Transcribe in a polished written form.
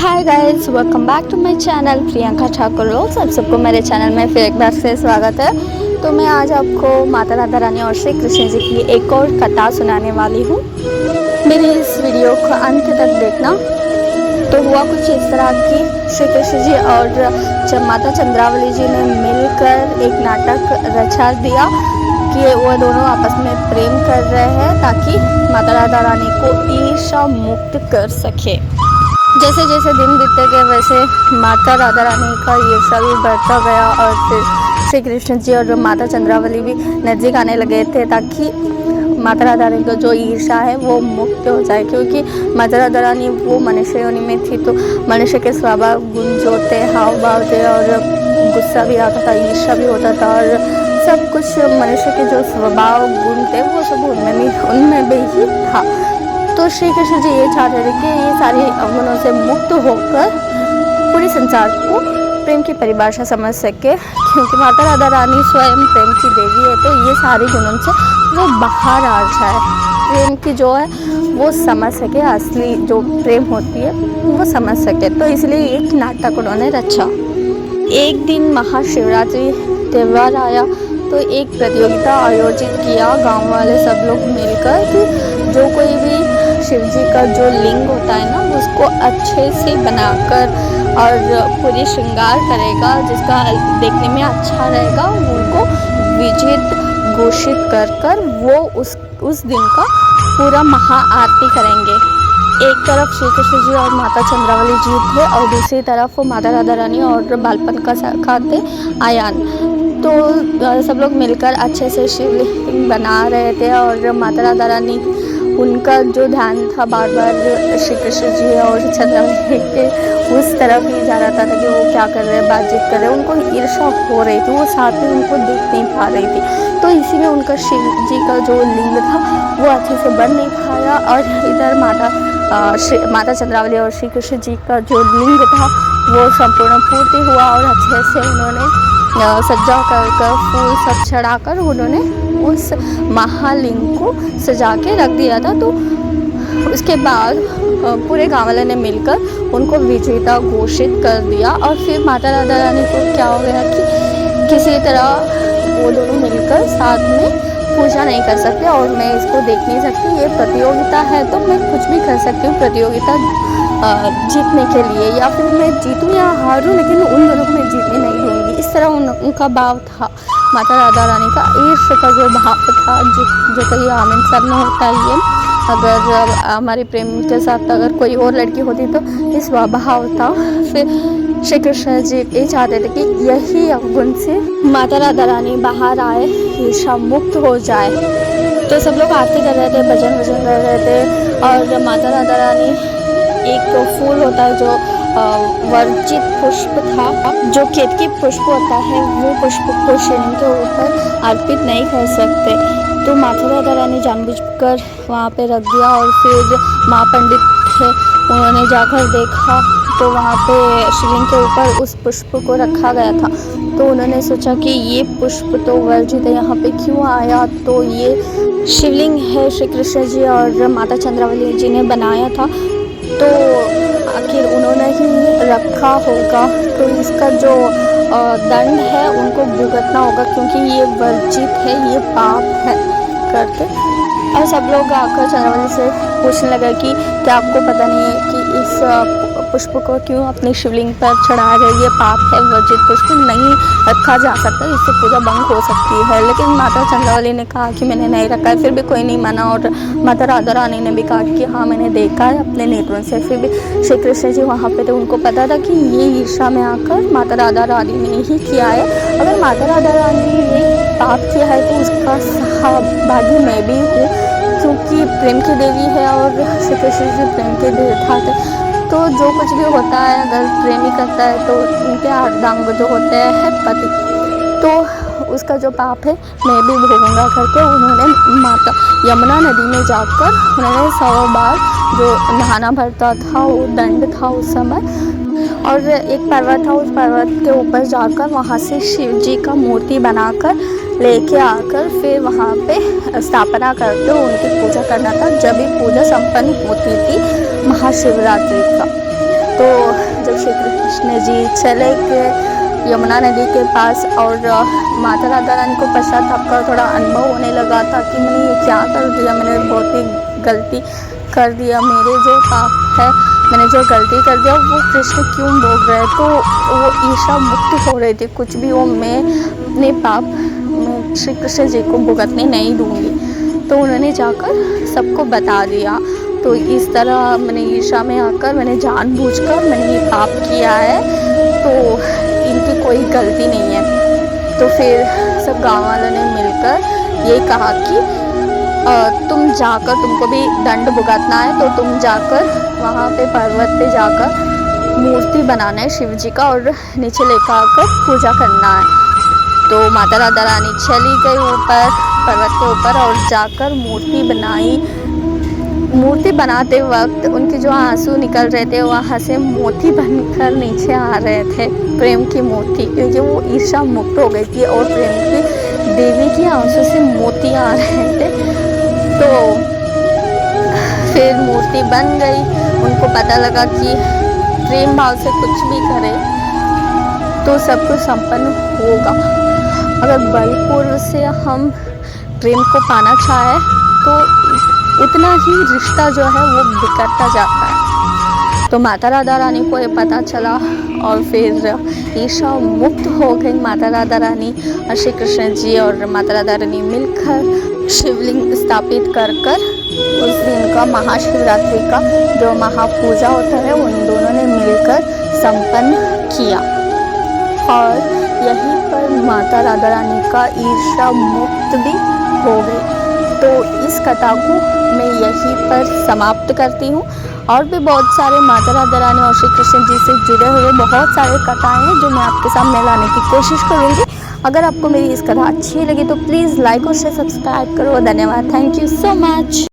Hi guys, welcome back to my channel Priyanka Thakur vlogs. आप सबको मेरे चैनल में फिर एक बार से स्वागत है। तो मैं आज आपको माता राधा रानी और श्री कृष्ण जी की एक और कथा सुनाने वाली हूँ। मेरी इस वीडियो को अंत तक देखना। तो हुआ कुछ इस तरह की श्री कृष्ण जी और माता चंद्रावली जी ने मिलकर एक नाटक रचा दिया कि वो दोनों आपस में प्रेम कर रहे हैं ताकि माता राधा रानी को ईर्ष्या मुक्त कर सके। जैसे जैसे दिन बीतते गए वैसे माता राधा रानी का ईर्ष्या भी बढ़ता गया और फिर श्री कृष्ण जी और माता चंद्रावली भी नज़दीक आने लगे थे ताकि माता राधा रानी का जो ईर्ष्या है वो मुक्त हो जाए, क्योंकि माता राधा रानी वो मनुष्य योनि में थी तो मनुष्य के स्वभाव गुण जो थे, हाव भाव थे और गुस्सा भी आता था, ईर्ष्या भी होता था और सब कुछ मनुष्य के जो स्वभाव गुण थे वो सब उनमें भी ही था। तो श्री कृष्ण जी ये चाहते थे कि ये सारे अवगुणों से मुक्त होकर पूरे संसार को प्रेम की परिभाषा समझ सके, क्योंकि माता राधा रानी स्वयं प्रेम की देवी है। तो ये सारे गुणों से वो बाहर आ जाए, प्रेम की जो है वो समझ सके, असली जो प्रेम होती है वो समझ सके। तो इसलिए एक नाटक उन्होंने रचा। एक दिन महाशिवरात्रि त्यौहार आया तो एक प्रतियोगिता आयोजित किया। गांव वाले सब लोग मिलकर कि जो कोई भी शिव जी का जो लिंग होता है ना उसको अच्छे से बनाकर और पूरी श्रृंगार करेगा, जिसका देखने में अच्छा रहेगा, उनको विजेत घोषित कर वो उस दिन का पूरा महाआरती करेंगे। एक तरफ श्री कृष्ण जी और माता चंद्रावली जी थे और दूसरी तरफ माता राधा रानी और बालपन का सखा थे आयान। तो सब लोग मिलकर अच्छे से शिवलिंग बना रहे थे और माता राधा रानी उनका जो ध्यान था बार बार श्री कृष्ण जी और चंद्रावली के उस तरफ ही जा रहा था कि वो क्या कर रहे हैं, बातचीत कर रहे हैं। उनको ईर्ष्या हो रही थी, वो साथ में उनको देख नहीं पा रही थी। तो इसी में उनका शिव जी का जो लिंग था वो अच्छे से बन नहीं पाया और इधर माता चंद्रावली और श्री कृष्ण जी का जो लिंग था वो संपूर्ण पूर्ति हुआ और अच्छे से उन्होंने सज्जा कर फूल सब चढ़ाकर उन्होंने उस महालिंग को सजा के रख दिया था। तो उसके बाद पूरे गाँव वाले ने मिलकर उनको विजेता घोषित कर दिया। और फिर माता राधा रानी को क्या हो गया कि किसी तरह वो दोनों मिलकर साथ में पूजा नहीं कर सकते और मैं इसको देख नहीं सकती, ये प्रतियोगिता है तो मैं कुछ भी कर सकती हूँ प्रतियोगिता जीतने के लिए, या फिर मैं जीतूँ या हारूँ लेकिन उन दोनों को मैं जीतने नहीं दूँगी। इस तरह उनका भाव था माता राधा रानी का। ईर्ष्या का जो भाव था जो कहीं आमिर सब में होता ही है, अगर हमारे प्रेम के साथ अगर कोई और लड़की होती तो इस भाव था। फिर श्री कृष्ण जी ये चाहते थे कि यही अवगुण से माता राधा रानी बाहर आए, ईर्ष्या मुक्त हो जाए। तो सब लोग आरती कर रहे थे, भजन कर रहे थे और माता राधा रानी एक फूल होता है जो वर्जित पुष्प था, जो केतकी पुष्प होता है, वो पुष्प को शिवलिंग के ऊपर अर्पित नहीं कर सकते। तो माता राधा रानी जानबूझकर वहाँ पे रख दिया और फिर माँ पंडित थे, उन्होंने जाकर देखा तो वहाँ पे शिवलिंग के ऊपर उस पुष्प को रखा गया था। तो उन्होंने सोचा कि ये पुष्प तो वर्जित है, यहाँ पे क्यों आया। तो ये शिवलिंग है श्री कृष्ण जी और माता चंद्रावली जी ने बनाया था, तो आखिर उन्होंने ही रखा होगा तो इसका जो दंड है उनको भुगतना होगा, क्योंकि ये वर्जित है, ये पाप है करके। और सब लोग आकर चंद्रावली से पूछने लगा कि क्या आपको पता नहीं है कि इस पुष्प को क्यों अपने शिवलिंग पर चढ़ाया गया, ये पाप है, वर्जित पुष्प नहीं रखा जा सकता, इससे पूजा भंग हो सकती है। लेकिन माता चंद्रावली ने कहा कि मैंने नहीं रखा है, फिर भी कोई नहीं माना और माता राधा रानी ने भी कहा कि हाँ मैंने देखा है अपने नेत्रों से। फिर भी श्री कृष्ण जी वहाँ पे थे, उनको पता था कि ये ईर्ष्या में आकर माता राधा रानी ने ही किया है। अगर माता राधा रानी ने पाप किया है तो उसका सहभागी मैं भी हूँ, क्योंकि प्रेम की देवी है और श्री कृष्ण जी प्रेम के देवता थे। तो जो कुछ भी होता है अगर प्रेमी करता है तो उनके अर्धांग जो होते हैं पति, तो उसका जो पाप है मैं भी भोगूंगा करके उन्होंने माता यमुना नदी में जाकर उन्होंने 100 बार जो नहाना भरता था वो दंड था उस समय। और एक पर्वत था, उस पर्वत के ऊपर जाकर वहाँ से शिव जी का मूर्ति बनाकर लेके आकर फिर वहाँ पे स्थापना करके उनकी पूजा करना था। जब भी पूजा संपन्न होती थी महाशिवरात्रि का। तो जब श्री कृष्ण जी चले गए यमुना नदी के पास और माता राधा रानी को पश्चाताप का थोड़ा अनुभव होने लगा था कि मैंने ये क्या कर दिया, मैंने बहुत ही गलती कर दिया, मेरे जो पाप है, मैंने जो गलती कर दिया वो कृष्ण क्यों भोग रहे। तो वो ईर्षा मुक्त हो रहे थे, कुछ भी हो मैं अपने पाप मैं श्री कृष्ण जी को भुगतने नहीं दूंगी। तो उन्होंने जाकर सबको बता दिया। तो इस तरह मैंने ईर्षा में आकर मैंने जानबूझकर मैंने ये पाप किया है, तो इनकी कोई गलती नहीं है। तो फिर सब गाँव वालों ने मिलकर ये कहा कि तुम जाकर, तुमको भी दंड भुगतना है तो तुम जाकर वहाँ पे पर्वत पे जाकर मूर्ति बनाना है शिव जी का और नीचे लेकर आकर पूजा करना है। तो माता राधा रानी चली गई ऊपर पर्वत के ऊपर और जाकर मूर्ति बनाई। मूर्ति बनाते वक्त उनके जो आंसू निकल रहे थे वहाँ से मोती बनकर नीचे आ रहे थे, प्रेम की मोती, क्योंकि वो ईर्षा मुक्त हो गई थी और प्रेम की देवी की आंसू से मोती आ रहे थे। तो फिर मूर्ति बन गई। उनको पता लगा कि प्रेम भाव से कुछ भी करे तो सब कुछ संपन्न होगा। अगर बलपूर्व से हम प्रेम को पाना चाहे तो उतना ही रिश्ता जो है वो बिखरता जाता है। तो माता राधा रानी को ये पता चला और फिर ईर्षा मुक्त हो गई माता राधा रानी और श्री कृष्ण जी और माता राधा रानी मिलकर शिवलिंग स्थापित कर उस दिन का महाशिवरात्रि का जो महापूजा होता है उन दोनों ने मिलकर संपन्न किया। और यहीं पर माता राधा रानी का ईर्षा मुक्त भी हो गई। तो इस कथा को मैं यहीं पर समाप्त करती हूँ। और भी बहुत सारे माता राधा रानी और श्री कृष्ण जी से जुड़े हुए बहुत सारे कथाएं हैं जो मैं आपके सामने लाने की कोशिश करूँगी। अगर आपको मेरी इस कथा अच्छी लगी तो प्लीज़ लाइक और शेयर सब्सक्राइब करो। धन्यवाद, थैंक यू सो मच।